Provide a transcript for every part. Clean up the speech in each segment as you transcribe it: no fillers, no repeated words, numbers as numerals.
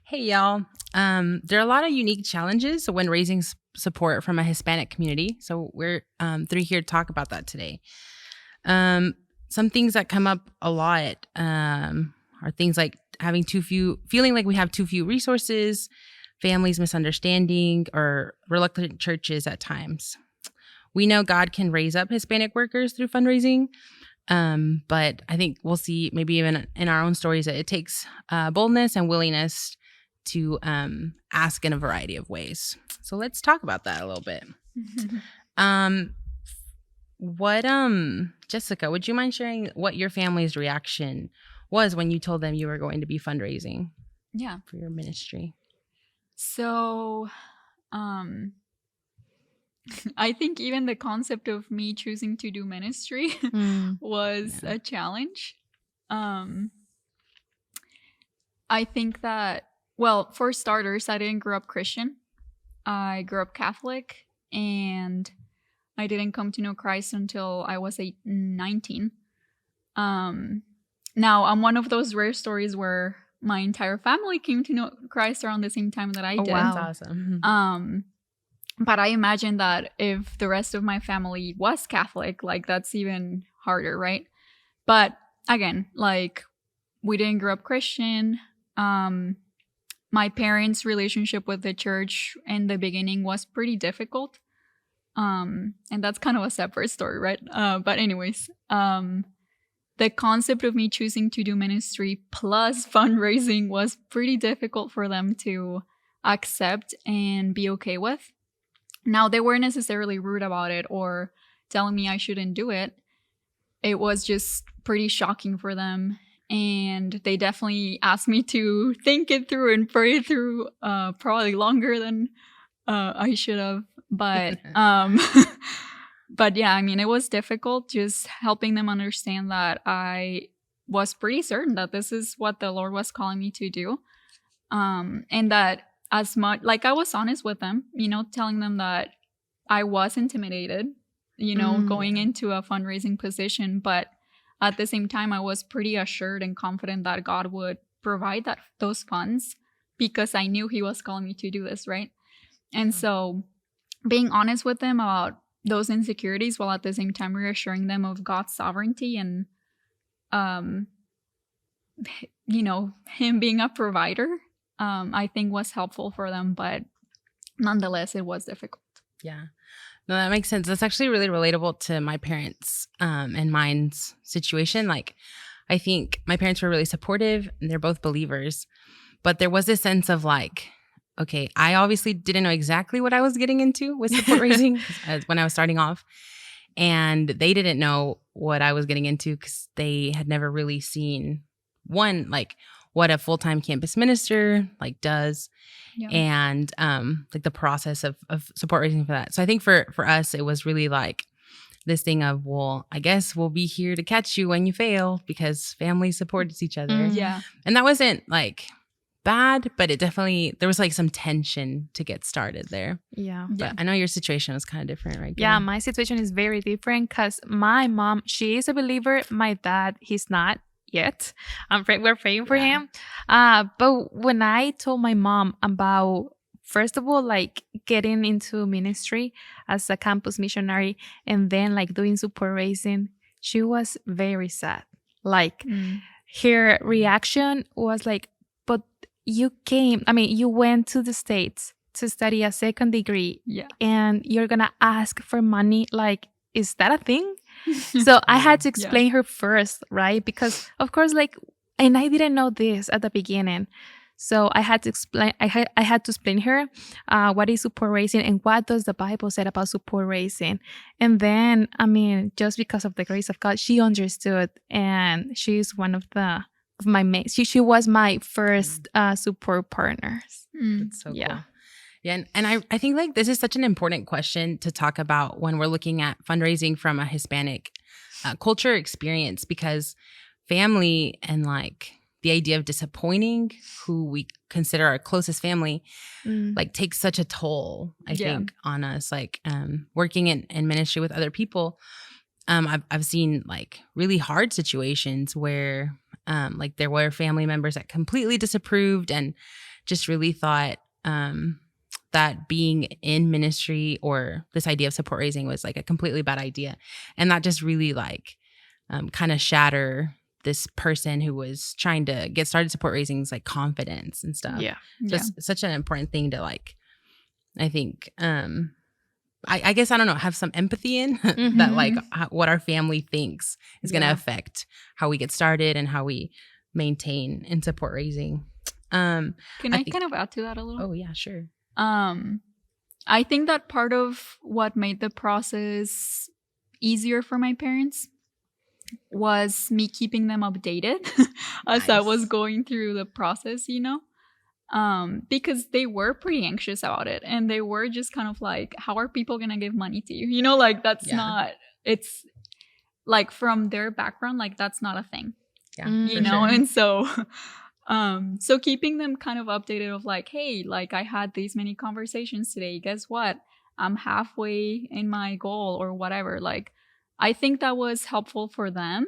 Hey, y'all. There are a lot of unique challenges when raising support from a Hispanic community. So we're three here to talk about that today. Some things that come up a lot are things like feeling like we have too few resources, families misunderstanding, or reluctant churches at times. We know God can raise up Hispanic workers through fundraising, but I think we'll see maybe even in our own stories that it takes boldness and willingness to ask in a variety of ways. So let's talk about that a little bit. Jessica, would you mind sharing what your family's reaction was when you told them you were going to be fundraising? Yeah. For your ministry. So, I think even the concept of me choosing to do ministry was a challenge. I think that, well, for starters, I didn't grow up Christian. I grew up Catholic, and I didn't come to know Christ until I was 19. Now, I'm one of those rare stories where my entire family came to know Christ around the same time that I did. Wow. That's awesome. But I imagine that if the rest of my family was Catholic, like, that's even harder, right? But again, like, we didn't grow up Christian. My parents' relationship with the church in the beginning was pretty difficult. And that's kind of a separate story, right? But anyways, the concept of me choosing to do ministry plus fundraising was pretty difficult for them to accept and be okay with. Now, they weren't necessarily rude about it or telling me I shouldn't do it. It was just pretty shocking for them. And they definitely asked me to think it through and pray it through probably longer than I should have. But but yeah, I mean, it was difficult just helping them understand that I was pretty certain that this is what the Lord was calling me to do. And that as much, like, I was honest with them, telling them that I was intimidated, going into a fundraising position. But at the same time, I was pretty assured and confident that God would provide those funds because I knew He was calling me to do this, right? And so being honest with them about those insecurities while at the same time reassuring them of God's sovereignty and, Him being a provider, I think was helpful for them. But nonetheless, it was difficult. Yeah. No, that makes sense. That's actually really relatable to my parents and mine's situation. Like, I think my parents were really supportive and they're both believers. But there was this sense of like, okay, I obviously didn't know exactly what I was getting into with support raising when I was starting off. And they didn't know what I was getting into because they had never really seen what a full-time campus minister does. Yeah. And the process of support raising for that. So I think for us, it was really like this thing of, well, I guess we'll be here to catch you when you fail because family supports each other. Yeah. And that wasn't bad, but it definitely, there was some tension to get started there. Yeah. But I know your situation was kind of different, right? Yeah, my situation is very different because my mom, she is a believer. My dad, he's not yet. We're praying for him. But when I told my mom about, first of all, getting into ministry as a campus missionary and then doing support raising, she was very sad. Her reaction was but you went to the States to study a second degree and you're gonna ask for money. Is that a thing? So I had to explain her first, right? Because of course, and I didn't know this at the beginning. So I had to explain, I had to explain her what is support raising and what does the Bible say about support raising. And then, just because of the grace of God, she understood, and she's one of my mates. She was my first support partners. That's so cool. Yeah. And I think this is such an important question to talk about when we're looking at fundraising from a Hispanic culture experience, because family and the idea of disappointing who we consider our closest family takes such a toll, I think, on us. Working in ministry with other people, I've seen really hard situations where there were family members that completely disapproved and just really thought that being in ministry or this idea of support raising was like a completely bad idea. And that just really like kind of shatter this person who was trying to get started support raising's like confidence and stuff. Yeah. Just such an important thing to like, I think, I guess, I don't know, have some empathy in that like what our family thinks is going to affect how we get started and how we maintain and support raising. Can I kind of add to that a little? Oh yeah, sure. I think that part of what made the process easier for my parents was me keeping them updated as I was going through the process, you know? Because they were pretty anxious about it, and they were just kind of like, how are people gonna give money to you? You know, like that's not, it's like from their background, like that's not a thing. Yeah, you know, and so so keeping them kind of updated of like, hey, like I had these many conversations today, guess what, I'm halfway in my goal or whatever. Like I think that was helpful for them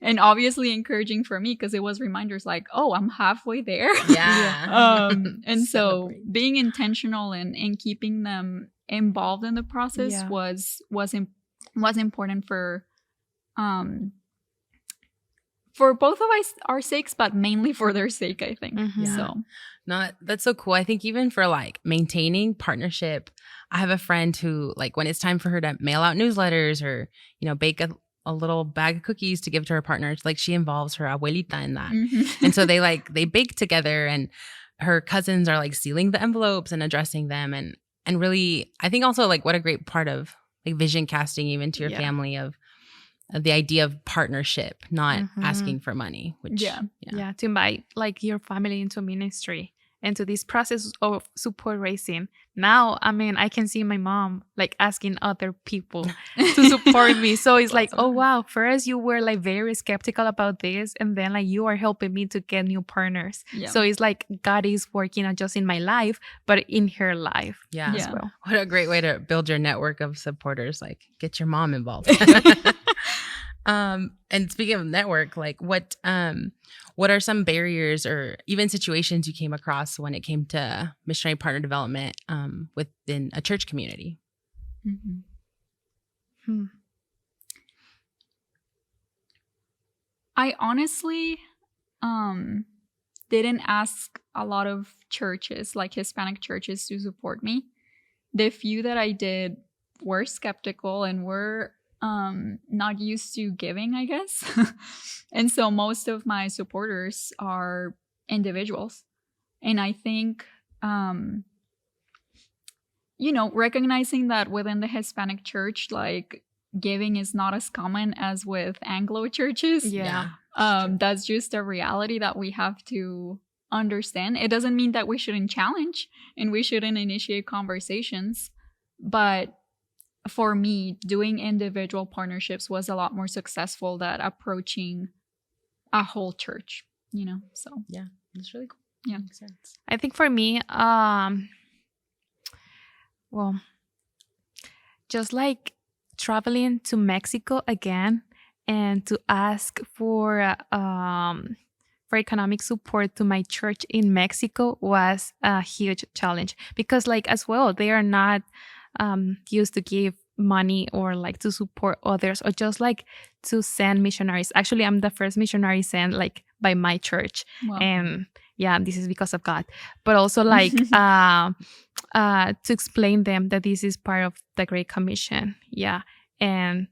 and obviously encouraging for me, because it was reminders like, oh, I'm halfway there. And so being intentional and keeping them involved in the process was important for both of our sakes, but mainly for their sake, I think. So that's so cool. I think even for like maintaining partnership, I have a friend who like when it's time for her to mail out newsletters or, you know, bake a little bag of cookies to give to her partner, like she involves her abuelita in that. And so they bake together, and her cousins are like sealing the envelopes and addressing them. And really, I think also like what a great part of like vision casting even to your family of the idea of partnership, not asking for money, which to invite like your family into ministry into this process of support raising. Now, I mean, I can see my mom like asking other people to support me. So it's like, oh wow, first you were like very skeptical about this, and then like you are helping me to get new partners. So it's like God is working not just in my life, but in her life as well. What a great way to build your network of supporters. Like get your mom involved. And speaking of network, like what are some barriers or even situations you came across when it came to missionary partner development within a church community? I honestly didn't ask a lot of churches, like Hispanic churches, to support me. The few that I did were skeptical and were not used to giving, I guess. And so most of my supporters are individuals. And I think, you know, recognizing that within the Hispanic church, like giving is not as common as with Anglo churches. That's just a reality that we have to understand. It doesn't mean that we shouldn't challenge and we shouldn't initiate conversations, but for me, doing individual partnerships was a lot more successful than approaching a whole church, you know? So, yeah, that's really cool. Yeah. Makes sense. I think for me, well, just like traveling to Mexico again and to ask for economic support to my church in Mexico was a huge challenge, because like as well, they are not used to give money or like to support others or just like to send missionaries. Actually, I'm the first missionary sent like by my church. Wow. And yeah, this is because of God. But also like to explain them that this is part of the Great Commission. Yeah. And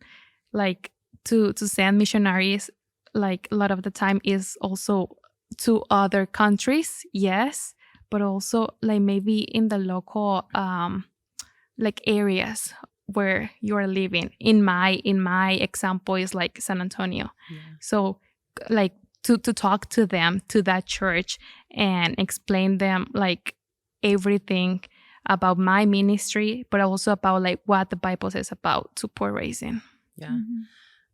like to send missionaries, like a lot of the time is also to other countries. Yes. But also like maybe in the local like areas where you're living. In my example is like San Antonio. So like to talk to them, to that church, and explain them like everything about my ministry, but also about like what the Bible says about support raising.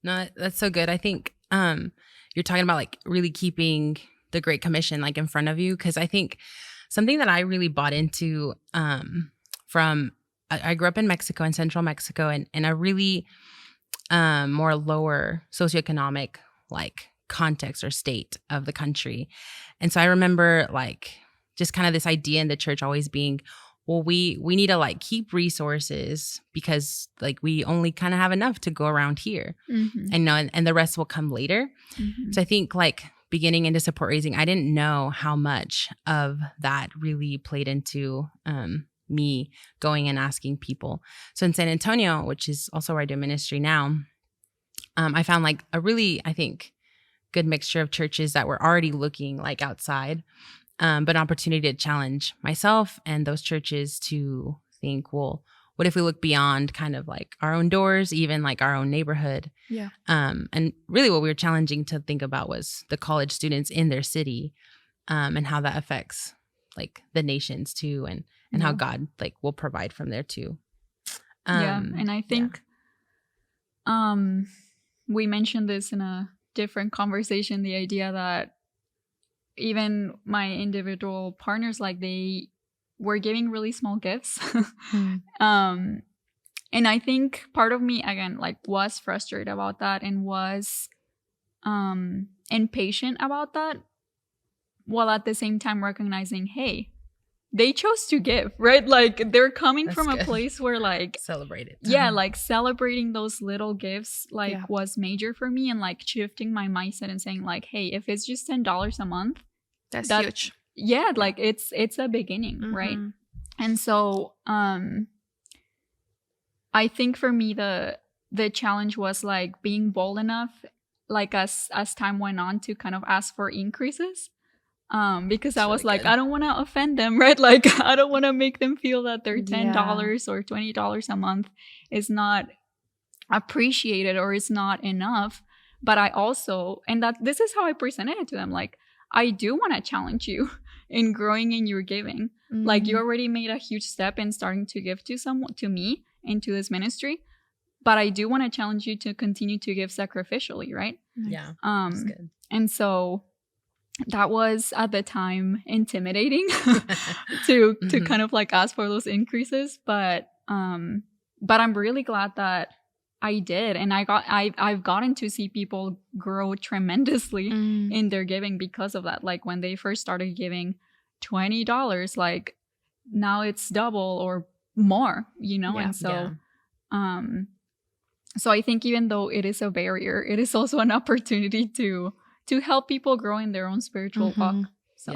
No, that's so good. I think you're talking about like really keeping the Great Commission like in front of you, because I think something that I really bought into from I grew up in Mexico, in central Mexico, and in a really more lower socioeconomic like context or state of the country. And so I remember like just kind of this idea in the church always being, well, we need to like keep resources because like we only kind of have enough to go around here, and the rest will come later. So I think like beginning into support raising, I didn't know how much of that really played into me going and asking people. So in San Antonio, which is also where I do ministry now, I found like a really, I think, good mixture of churches that were already looking like outside, but an opportunity to challenge myself and those churches to think, well, what if we look beyond kind of like our own doors, even like our own neighborhood? Yeah. And really what we were challenging to think about was the college students in their city, and how that affects like the nations too, and how God like will provide from there too. And I think we mentioned this in a different conversation, the idea that even my individual partners, like they were giving really small gifts. And I think part of me, again, like was frustrated about that and was impatient about that, while at the same time recognizing, hey, they chose to give, right? Like they're coming That's from good. a place where like Celebrate it. like celebrating those little gifts like was major for me, and like shifting my mindset and saying like, hey, if it's just $10 a month, That's huge. Yeah, like it's a beginning, right? And so I think for me the challenge was like being bold enough, like as time went on, to kind of ask for increases. Because I was like, I don't want to offend them, right? Like, I don't want to make them feel that their $10 or $20 a month is not appreciated or is not enough. But I also, and that this is how I presented it to them, like, I do want to challenge you in growing in your giving. Like, you already made a huge step in starting to give to me, into this ministry. But I do want to challenge you to continue to give sacrificially, right? Yeah. That's good. And so that was at the time intimidating to kind of like ask for those increases, but I'm really glad that I did, and I've gotten to see people grow tremendously in their giving because of that. Like when they first started giving $20, like now it's double or more, you know. And so so I think even though it is a barrier, it is also an opportunity to help people grow in their own spiritual walk. So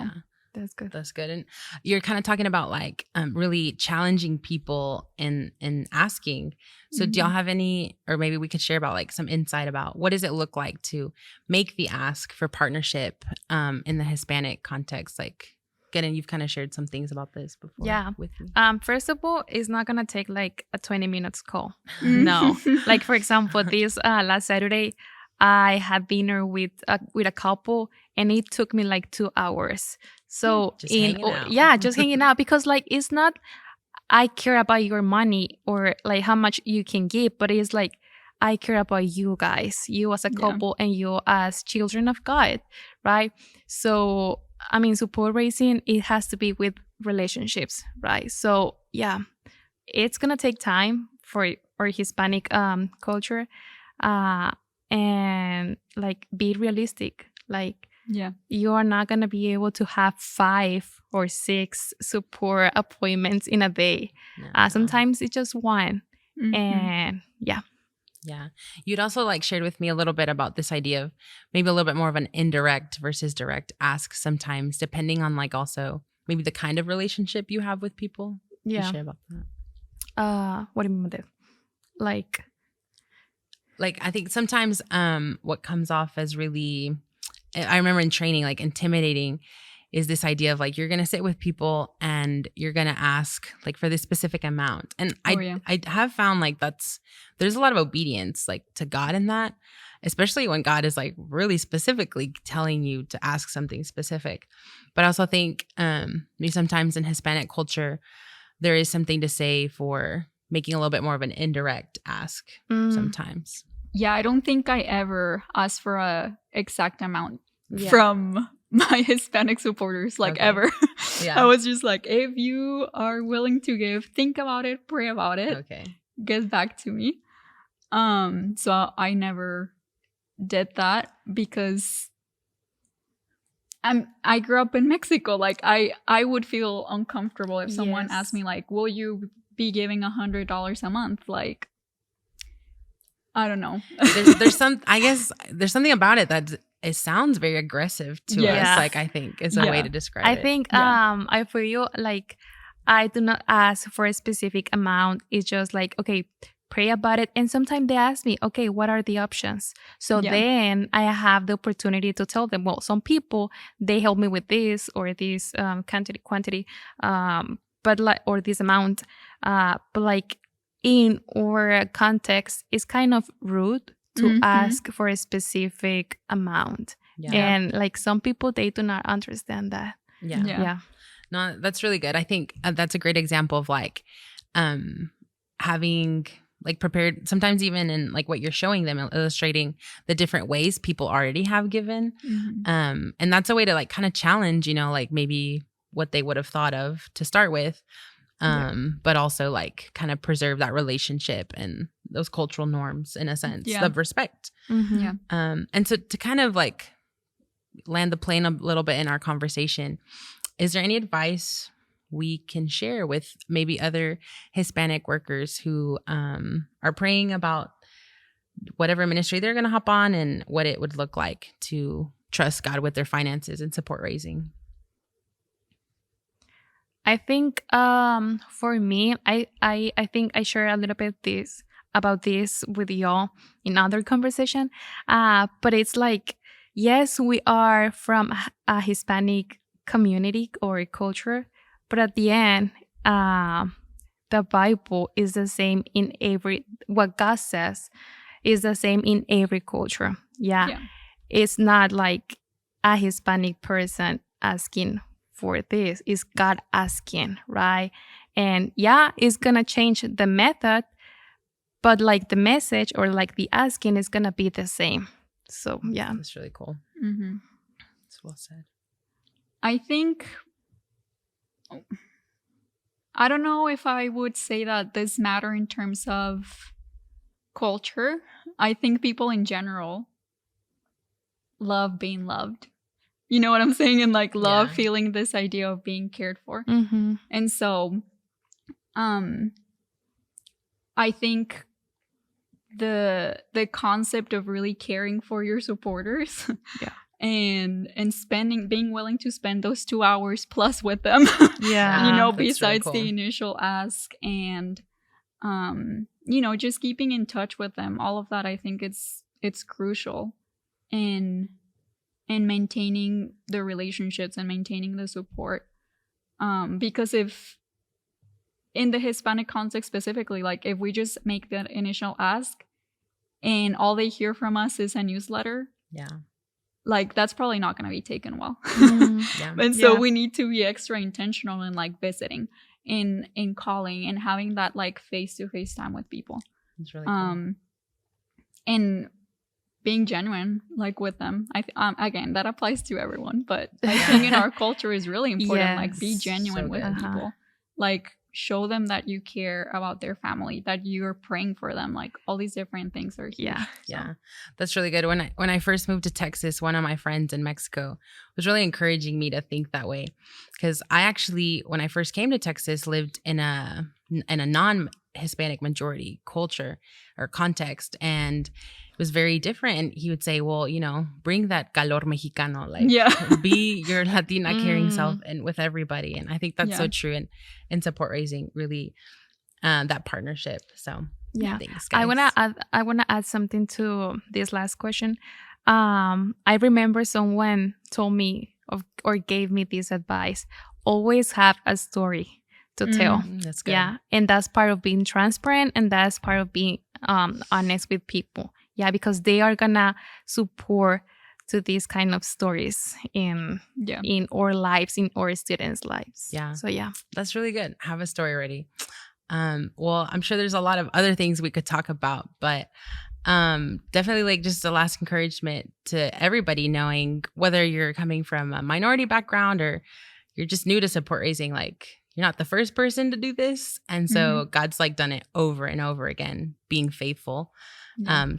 that's good. That's good. And you're kind of talking about like really challenging people in asking. So do y'all have any, or maybe we could share about like some insight about what does it look like to make the ask for partnership in the Hispanic context? Like, again, you've kind of shared some things about this before with me. First of all, it's not gonna take like a 20 minutes call. No. Like for example, this last Saturday, I had dinner with a couple, and it took me like 2 hours. So just hanging out, because like it's not I care about your money or like how much you can give, but it's like I care about you guys, you as a couple and you as children of God, right? So I mean, support raising, it has to be with relationships, right? So yeah, it's gonna take time for our Hispanic culture. And like be realistic, like you are not going to be able to have 5 or 6 support appointments in a day. Sometimes it's just one. And yeah, you'd also like shared with me a little bit about this idea of maybe a little bit more of an indirect versus direct ask sometimes, depending on like also maybe the kind of relationship you have with people. Can you share about that? What do you mean with that? Like, I think sometimes what comes off as really, I remember in training, like intimidating is this idea of like, you're going to sit with people and you're going to ask like for this specific amount. And I have found like there's a lot of obedience like to God in that, especially when God is like really specifically telling you to ask something specific. But I also think maybe sometimes in Hispanic culture, there is something to say for making a little bit more of an indirect ask sometimes. Yeah, I don't think I ever asked for a exact amount from my Hispanic supporters, like ever. I was just like, if you are willing to give, think about it, pray about it, get back to me. So I never did that because I grew up in Mexico. Like I would feel uncomfortable if someone Yes. asked me like, will you be giving $100 a month? Like, I don't know. there's something about it that it sounds very aggressive to Yes. us. Like, I think is a Yeah. way to describe I it. think Yeah. I for you, like, I do not ask for a specific amount. It's just like, okay, pray about it. And sometimes they ask me, okay, what are the options? So Yeah. then I have the opportunity to tell them, well, some people, they help me with this or this quantity, but like, or this amount. But like in our context, it's kind of rude to Mhm. ask for a specific amount. Yeah. And like some people, they do not understand that. Yeah. Yeah. Yeah. No, that's really good. I think that's a great example of like having like prepared, sometimes even in like what you're showing them, illustrating the different ways people already have given. Mhm. And that's a way to like kind of challenge, like maybe what they would have thought of to start with. But also like kind of preserve that relationship and those cultural norms in a sense Yeah. of respect. Mhm. Yeah. And so to kind of like land the plane a little bit in our conversation, is there any advice we can share with maybe other Hispanic workers who are praying about whatever ministry they're going to hop on and what it would look like to trust God with their finances and support raising? I think for me, I think I share a little bit about this with y'all in other conversation. But it's like, yes, we are from a Hispanic community or culture, but at the end, the Bible is the same in what God says is the same in every culture. Yeah. It's not like a Hispanic person asking for this, is God asking, right? And it's gonna change the method, but like the message or like the asking is gonna be the same. So That's really cool. Mhm. That's well said. I think I don't know if I would say that this matter in terms of culture. I think people in general love being loved. You know what I'm saying? And like love Yeah. feeling this idea of being cared for. mm-hmm. And so I think the concept of really caring for your supporters and being willing to spend those 2 hours plus with them Yeah. That's really besides cool. the initial ask, and just keeping in touch with them, all of that, I think it's crucial in maintaining the relationships and maintaining the support, because if in the Hispanic context specifically, like if we just make that initial ask and all they hear from us is a newsletter, like that's probably not going to be taken well. And so we need to be extra intentional in like visiting, in calling, and having that like face-to-face time with people. It's really cool. And being genuine like with them. Again, that applies to everyone, but I think in our culture is really important. Like be genuine with people. Like show them that you care about their family, that you're praying for them. Like all these different things are huge. Yeah, that's really good. When I first moved to Texas, one of my friends in Mexico was really encouraging me to think that way, because I actually, when I first came to Texas, lived in a non-Hispanic majority culture or context, and it was very different. And he would say, well, bring that calor mexicano, like be your Latina caring self and with everybody. And I think that's so true. And in support raising, really that partnership. So thanks, guys. I wanna add something to this last question. I remember someone told me or gave me this advice: always have a story to tell. That's good. Yeah, and that's part of being transparent, and that's part of being honest with people. Yeah, because they are gonna support to these kind of stories in our lives, in our students' lives. Yeah. So that's really good. Have a story ready. Well, I'm sure there's a lot of other things we could talk about, but definitely like just the last encouragement to everybody, knowing whether you're coming from a minority background or you're just new to support raising, like you're not the first person to do this. And so God's like done it over and over again, being faithful.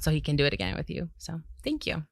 So he can do it again with you. So thank you.